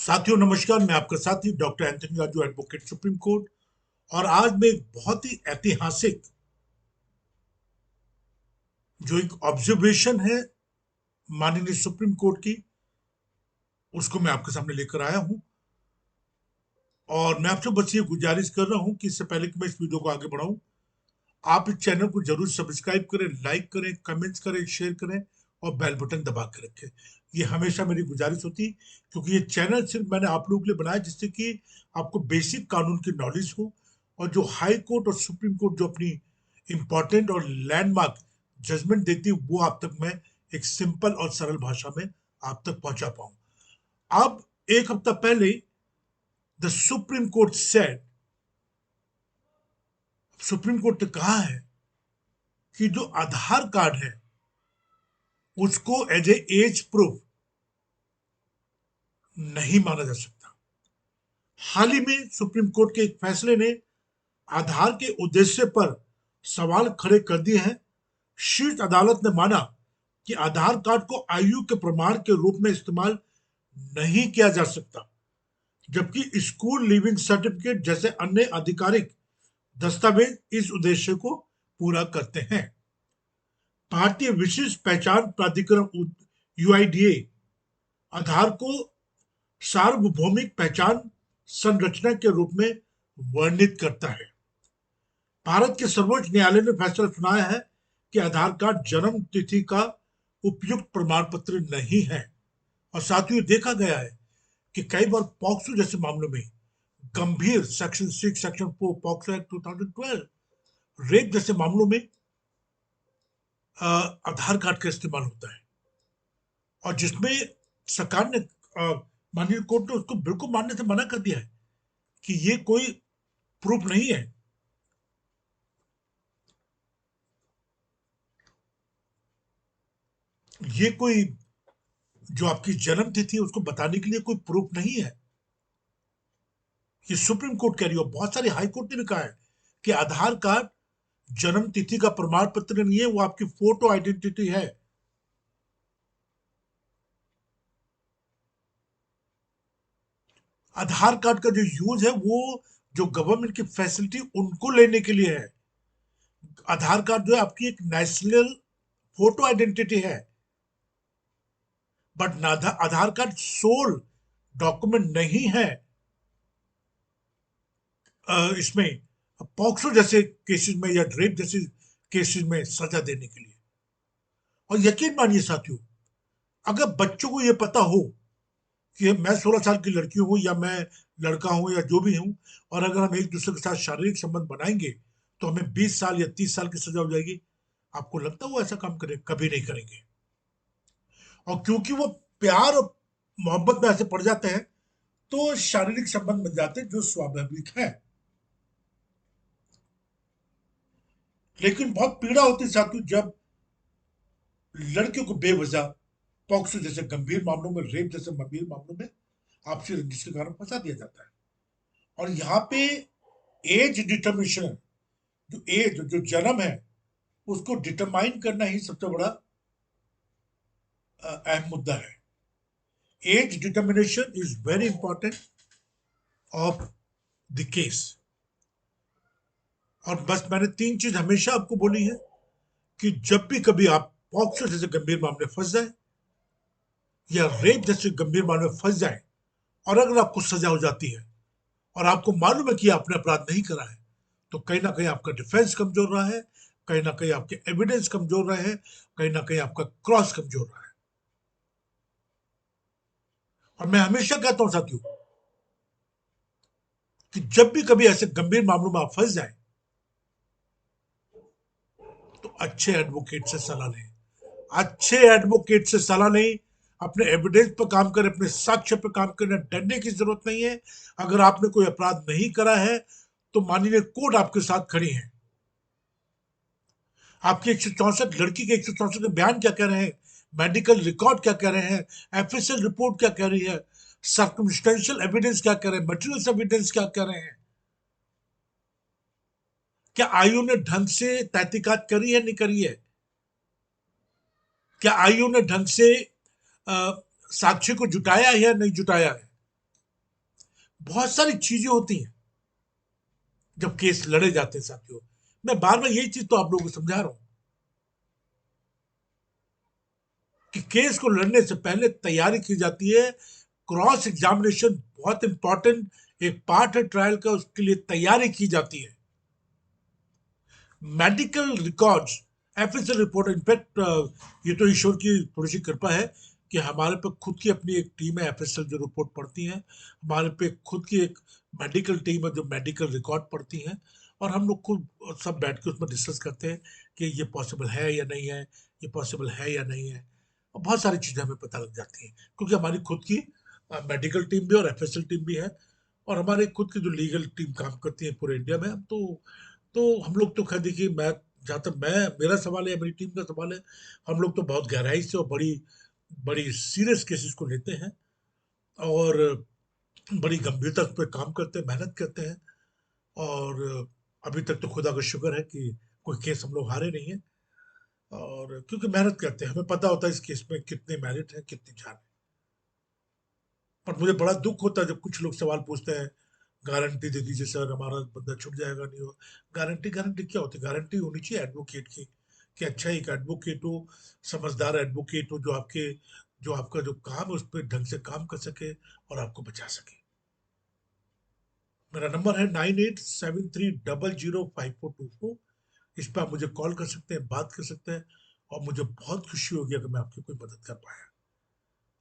साथियों नमस्कार। मैं आपका साथी doctor Anthony Raju, advocate supreme court. और आज मैं एक बहुत ही ऐतिहासिक जो एक ऑब्जर्वेशन है माननीय सुप्रीम कोर्ट की, उसको मैं आपके सामने लेकर आया हूं। और मैं आपसे बस ये गुजारिश कर रहा हूं कि इससे पहले कि मैं इस वीडियो को आगे बढ़ाऊं, आप इस चैनल को जरूर सब्सक्राइब करें, लाइक करें, कमेंट्स करें, शेयर करें और बेल बटन दबा के रखें। ये हमेशा मेरी गुजारिश होती, क्योंकि ये चैनल सिर्फ मैंने आप लोगों के लिए बनाया जिससे कि आपको बेसिक कानून की नॉलेज हो, और जो हाई कोर्ट और सुप्रीम कोर्ट जो अपनी इंपॉर्टेंट और लैंडमार्क जजमेंट देती है, वो आप तक मैं एक सिंपल और सरल भाषा में आप तक पहुंचा पाऊं। अब एक हफ्ता पहले the supreme court said, supreme court ने कहा है कि जो आधार कार्ड है उसको एज ए एज प्रूफ नहीं माना जा सकता। हाल ही में सुप्रीम कोर्ट के एक फैसले ने आधार के उद्देश्य पर सवाल खड़े कर दिए हैं। शीर्ष अदालत ने माना कि आधार कार्ड को आयु के प्रमाण के रूप में इस्तेमाल नहीं किया जा सकता, जबकि स्कूल लिविंग सर्टिफिकेट जैसे अन्य आधिकारिक दस्तावेज इस उद्देश्य को पूरा करते हैं। भारतीय विशिष्ट पहचान प्राधिकरण यूआईडीए आधार को सार्वभौमिक पहचान संरचना के रूप में वर्णित करता है। भारत के सर्वोच्च न्यायालय ने फैसला सुनाया है कि आधार कार्ड जन्म तिथि का उपयुक्त प्रमाण पत्र नहीं है। और साथियों, देखा गया है कि कई बार पॉक्सो जैसे मामलों में, गंभीर section 6 section 4 POCSO act 2012, rape जैसे मामलों में आधार कार्ड का इस्तेमाल होता है, और जिसमें सरकार ने, माननीय कोर्ट ने उसको बिल्कुल मानने से मना कर दिया है कि ये कोई प्रूफ नहीं है। ये कोई जो आपकी जन्म तिथि है उसको बताने के लिए कोई प्रूफ नहीं है। ये सुप्रीम कोर्ट कह रही है, बहुत सारी हाई कोर्ट ने भी कहा है कि आधार कार्ड जन्म तिथि का प्रमाण पत्र नहीं है, वो आपकी फोटो आइडेंटिटी है। आधार कार्ड का जो यूज है वो जो गवर्नमेंट की फैसिलिटी उनको लेने के लिए है। आधार कार्ड जो है आपकी एक नेशनल फोटो आइडेंटिटी है, but Aadhaar card sole document नहीं है इसमें पॉक्सो जैसे केसेस में या रेप जैसे केसेस में सजा देने के लिए। और यकीन मानिए साथियों, अगर बच्चों को यह पता हो कि मैं 16 साल की लड़की हूं या मैं लड़का हूं या जो भी हूं, और अगर हम एक दूसरे के साथ शारीरिक संबंध बनाएंगे तो हमें 20 साल या 30 साल की सजा हो जाएगी, आपको लगता है वो ऐसा काम करें? कभी नहीं करेंगे। और क्योंकि वो प्यार और मोहब्बत में ऐसे पड़ जाते हैं, तो शारीरिक संबंध बन जाते हैं, जो स्वाभाविक है। लेकिन बहुत पीड़ा होती है साथियों जब लड़कियों को बेवजह पॉक्सो जैसे गंभीर मामलों में, रेप जैसे गंभीर मामलों में आपसी रंजिश के कारण फंसा दिया जाता है। और यहाँ पे एज डिटर्मिनेशन, जो एज जो जन्म है उसको डिटरमाइन करना ही सबसे बड़ा अहम मुद्दा है। Age determination is very important of the case. और बस मैंने तीन चीज हमेशा आपको बोली है कि जब भी कभी आप पॉक्सो जैसे गंभीर मामले फंस जाए या रेप जैसे गंभीर मामले में फंस जाए, और अगर आपको सजा हो जाती है और आपको मालूम है कि आपने अपराध नहीं करा है, तो कहीं ना कहीं आपका डिफेंस कमजोर रहा है, कहीं ना कहीं आपके एविडेंस कमजोर रहे हैं, कहीं ना कहीं आपका क्रॉस कमजोर रहा है। और मैं हमेशा कहता हूं साथियों कि जब भी कभी ऐसे गंभीर मामलों में आप फंस जाए तो अच्छे एडवोकेट से सलाह लें। अच्छे एडवोकेट से सलाह लें, अपने एविडेंस पर काम करें, अपने साक्ष्य पर काम करें। डरने की जरूरत नहीं है। अगर आपने कोई अपराध नहीं करा है तो माननीय कोर्ट आपके साथ खड़ी है। आपकी 164 लड़की के 164 बयान क्या कह रहे हैं, मेडिकल रिकॉर्ड क्या कह रहे हैं, एफएसएल रिपोर्ट क्या कह रही है, सर्कमस्टेंशियल एविडेंस क्या कह रहे हैं, मटेरियल एविडेंस क्या कह रहे हैं, क्या आयु ने ढंग से तहकीकात करी है नहीं करी है, क्या आयु ने ढंग से अ, साक्ष्य को जुटाया है या नहीं जुटाया है। बहुत सारी चीजें होती हैं जब केस लड़े जाते हैं साथियों। मैं बार बार यही चीज तो आप लोगों को समझा रहा हूं कि केस को लड़ने से पहले तैयारी की जाती है। क्रॉस एग्जामिनेशन बहुत इंपॉर्टेंट एक पार्ट है ट्रायल का, उसके लिए तैयारी की जाती है। Medical records, FSL report, in fact ये तो ईश्वर की थोड़ी सी कृपा है कि हमारे पे खुद की अपनी एक टीम है एफएसएल जो रिपोर्ट पढ़ती है। हमारे पे खुद की एक मेडिकल टीम है जो मेडिकल रिकॉर्ड पढ़ती है। और हम लोग खुद सब बैठ के उसमें डिस्कस करते हैं कि ये पॉसिबल है या नहीं है, ये पॉसिबल है या नहीं है। और बहुत सारी चीज़ें हमें पता लग जाती हैं क्योंकि हमारी खुद की मेडिकल टीम भी और एफएसएल टीम भी है। और हमारे खुद की जो लीगल टीम काम करती है पूरे इंडिया में। तो हम लोग तो खैर देखिए, मैं जहाँ तक मैं मेरा सवाल है, मेरी टीम का सवाल है, हम लोग तो बहुत गहराई से और बड़ी बड़ी सीरियस केसेस को लेते हैं और बड़ी गंभीरता पे काम करते हैं, मेहनत करते हैं। और अभी तक तो खुदा का शुक्र है कि कोई केस हम लोग हारे नहीं है। और क्योंकि मेहनत करते हैं, हमें पता होता है इस केस में कितने मेरिट है, कितनी जान है। पर मुझे बड़ा दुख होता है जब कुछ लोग सवाल पूछते हैं, गारंटी दे दीजिए सर हमारा बंदा छूट जाएगा, नहीं हो। गारंटी गारंटी क्या होती है? गारंटी होनी चाहिए एडवोकेट की कि अच्छा एक एडवोकेट हो, समझदार एडवोकेट हो जो आपका जो काम है उस पर ढंग से काम कर सके और आपको बचा सके। मेरा नंबर है 9873005424। इस पर आप मुझे कॉल कर सकते हैं, बात कर सकते हैं। और मुझे बहुत खुशी होगी अगर मैं आपकी कोई मदद कर पाया।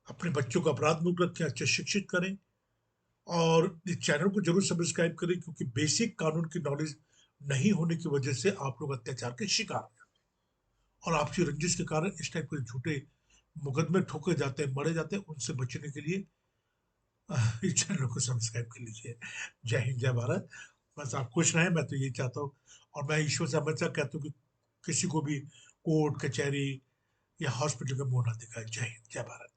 अपने बच्चों को अपराध मुक्त रखें, अच्छे शिक्षित करें। और इस चैनल को जरूर सब्सक्राइब करें क्योंकि बेसिक कानून की नॉलेज नहीं होने की वजह से आप लोग अत्याचार के शिकार हैं। और आपसी रंजिश के कारण इस टाइप के झूठे मुकदमे ठोके जाते हैं, मरे जाते हैं, उनसे बचने के लिए इस चैनल को सब्सक्राइब कर लीजिए। जय हिंद, जय भारत। बस आप खुश रहें, मैं तो यही चाहता हूँ। और मैं ईश्वर से हमेशा कहता हूँ कि किसी को भी कोर्ट कचहरी या हॉस्पिटल का मुंह ना दिखाए। जय हिंद, जय भारत।